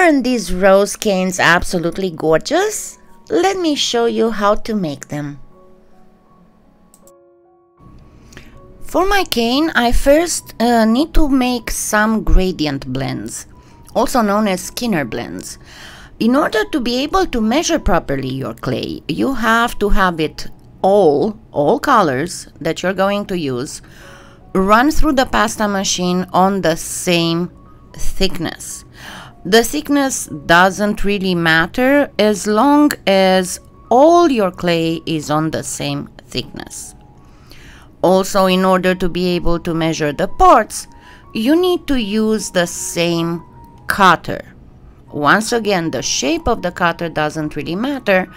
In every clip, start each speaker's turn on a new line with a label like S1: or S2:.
S1: Aren't these rose canes absolutely gorgeous? Let me show you how to make them. For my cane, I first need to make some gradient blends, also known as Skinner blends. In order to be able to measure properly your clay, you have to have it all colors that you're going to use, run through the pasta machine on the same thickness. The thickness doesn't really matter as long as all your clay is on the same thickness. Also, in order to be able to measure the parts, you need to use the same cutter. Once again, the shape of the cutter doesn't really matter.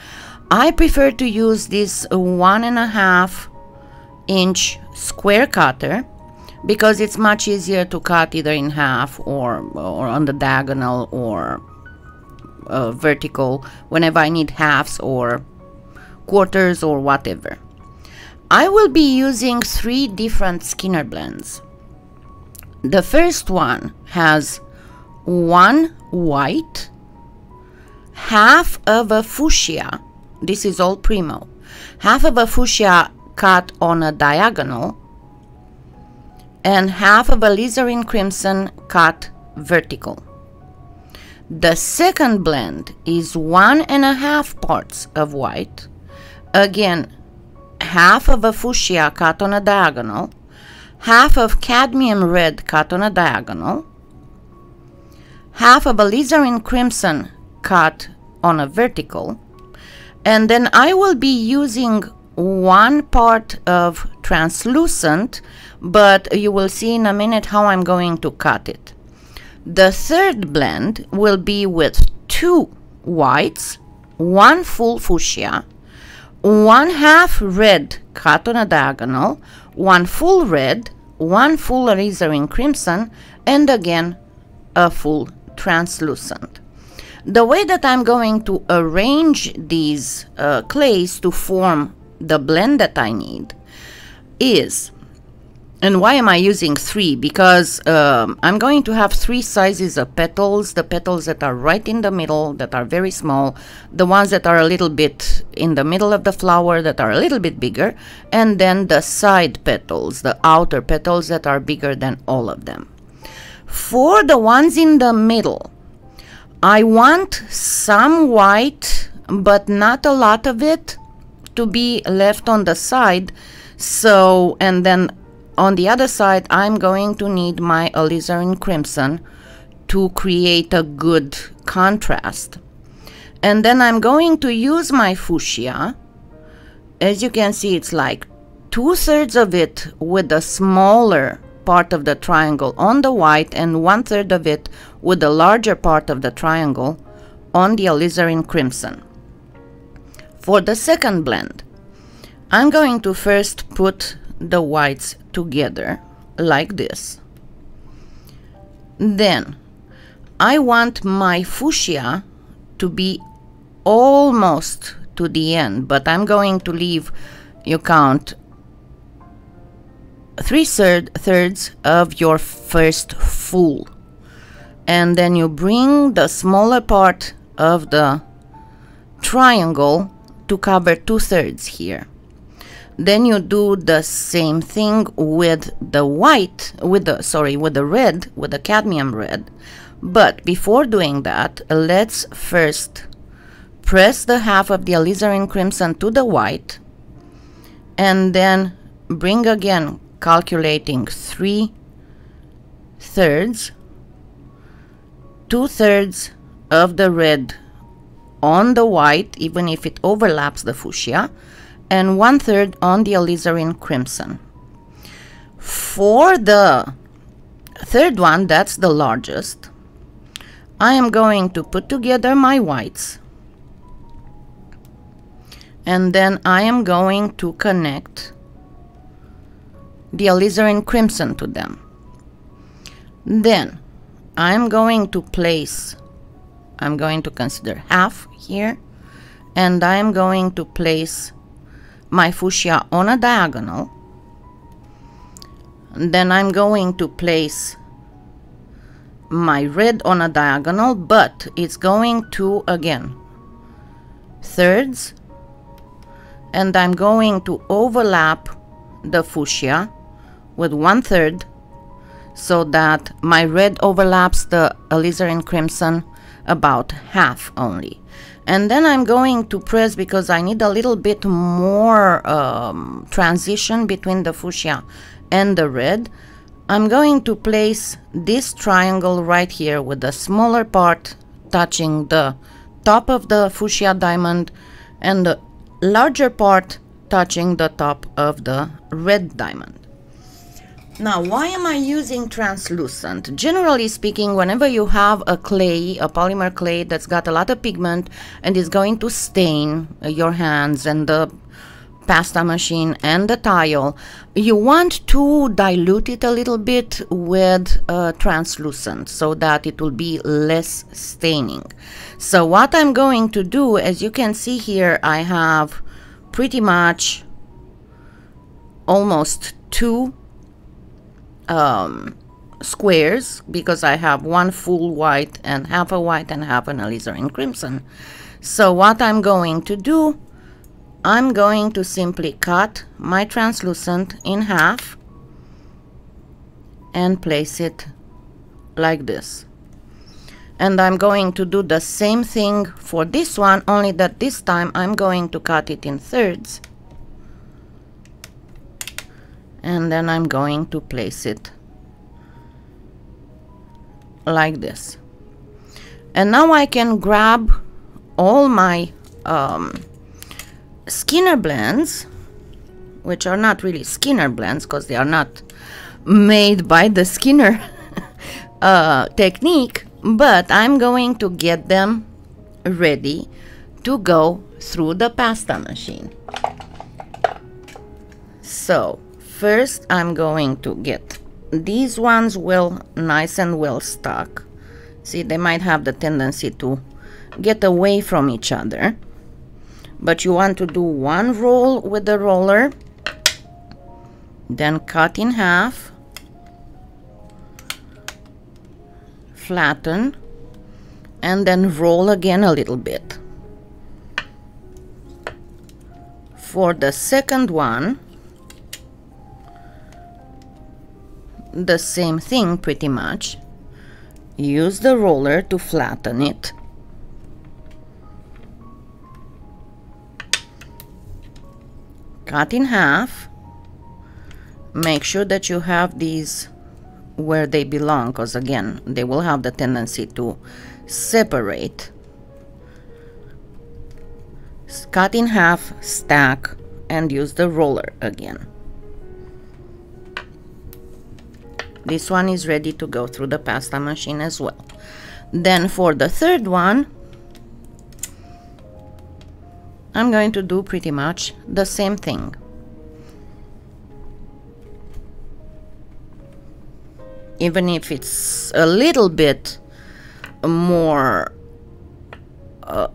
S1: I prefer to use this 1.5 inch square cutter because it's much easier to cut either in half or on the diagonal or vertical whenever I need halves or quarters or whatever. I will be using 3 different Skinner blends. The first one has 1 white, half of a fuchsia, this is all Premo, half of a fuchsia cut on a diagonal, and half of alizarin crimson cut vertical. The second blend is 1.5 parts of white, again half of a fuchsia cut on a diagonal, half of cadmium red cut on a diagonal, half of alizarin crimson cut on a vertical, and then I will be using 1 part of translucent, but you will see in a minute how I'm going to cut it. The third blend will be with 2 whites, 1 full fuchsia, 1/2 red cut on a diagonal, 1 full red, 1 full alizarin crimson, and again a full translucent. The way that I'm going to arrange these clays to form the blend that I need is, and why am I using 3? Because I'm going to have 3 sizes of petals, the petals that are right in the middle, that are very small, the ones that are a little bit in the middle of the flower that are a little bit bigger, and then the side petals, the outer petals that are bigger than all of them. For the ones in the middle, I want some white, but not a lot of it, to be left on the side. So, and then on the other side, I'm going to need my alizarin crimson to create a good contrast. And then I'm going to use my fuchsia. As you can see, it's like 2/3 of it with the smaller part of the triangle on the white and 1/3 of it with the larger part of the triangle on the alizarin crimson. For the second blend, I'm going to first put the whites together like this. Then I want my fuchsia to be almost to the end, but I'm going to leave, you count, 3/3 of your first full, and then you bring the smaller part of the triangle to cover 2/3 here. Then you do the same thing with the white, with the red, with the cadmium red. But before doing that, let's first press the half of the alizarin crimson to the white, and then bring again, calculating 3/3, 2/3 of the red on the white, even if it overlaps the fuchsia, and 1/3 on the alizarin crimson. For the third one, that's the largest, I am going to put together my whites, and then I am going to connect the alizarin crimson to them. Then I'm going to place, I'm going to consider half here, and I'm going to place my fuchsia on a diagonal. And then I'm going to place my red on a diagonal, but it's going to, again, thirds, and I'm going to overlap the fuchsia with 1/3 so that my red overlaps the alizarin crimson about half only. And then I'm going to press, because I need a little bit more transition between the fuchsia and the red. I'm going to place this triangle right here with the smaller part touching the top of the fuchsia diamond and the larger part touching the top of the red diamond. Now, why am I using translucent? Generally speaking, whenever you have a clay, a polymer clay that's got a lot of pigment and is going to stain your hands and the pasta machine and the tile, you want to dilute it a little bit with translucent so that it will be less staining. So what I'm going to do, as you can see here, I have pretty much almost two squares, because I have one full white and half a white and half an alizarin crimson. So what I'm going to do, I'm going to simply cut my translucent in half and place it like this. And I'm going to do the same thing for this one, only that this time I'm going to cut it in thirds. And then I'm going to place it like this. And now I can grab all my Skinner blends, which are not really Skinner blends because they are not made by the Skinner technique, but I'm going to get them ready to go through the pasta machine. So first I'm going to get these ones nice and well stuck. See, they might have the tendency to get away from each other, but you want to do one roll with the roller, then cut in half, flatten, and then roll again a little bit. For the second one, the same thing pretty much. Use the roller to flatten it. Cut in half. Make sure that you have these where they belong, because again, they will have the tendency to separate. Cut in half, stack, and use the roller again. This one is ready to go through the pasta machine as well. Then for the third one, I'm going to do pretty much the same thing. Even if it's a little bit more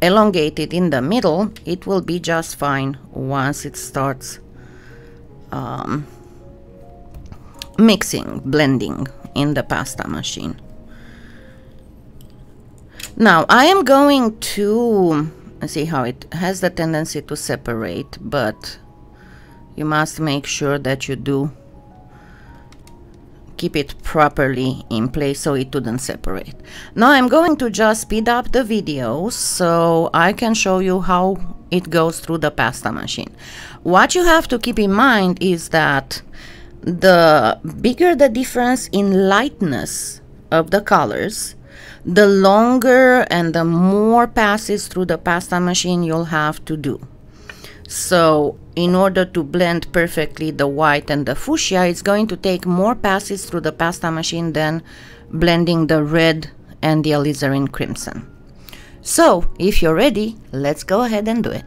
S1: elongated in the middle, it will be just fine once it starts mixing, blending in the pasta machine. Now I am going to see how it has the tendency to separate, but you must make sure that you do keep it properly in place so it wouldn't separate. Now I'm going to just speed up the video so I can show you how it goes through the pasta machine. What you have to keep in mind is that the bigger the difference in lightness of the colors, the longer and the more passes through the pasta machine you'll have to do. So in order to blend perfectly the white and the fuchsia, it's going to take more passes through the pasta machine than blending the red and the alizarin crimson. So if you're ready, let's go ahead and do it.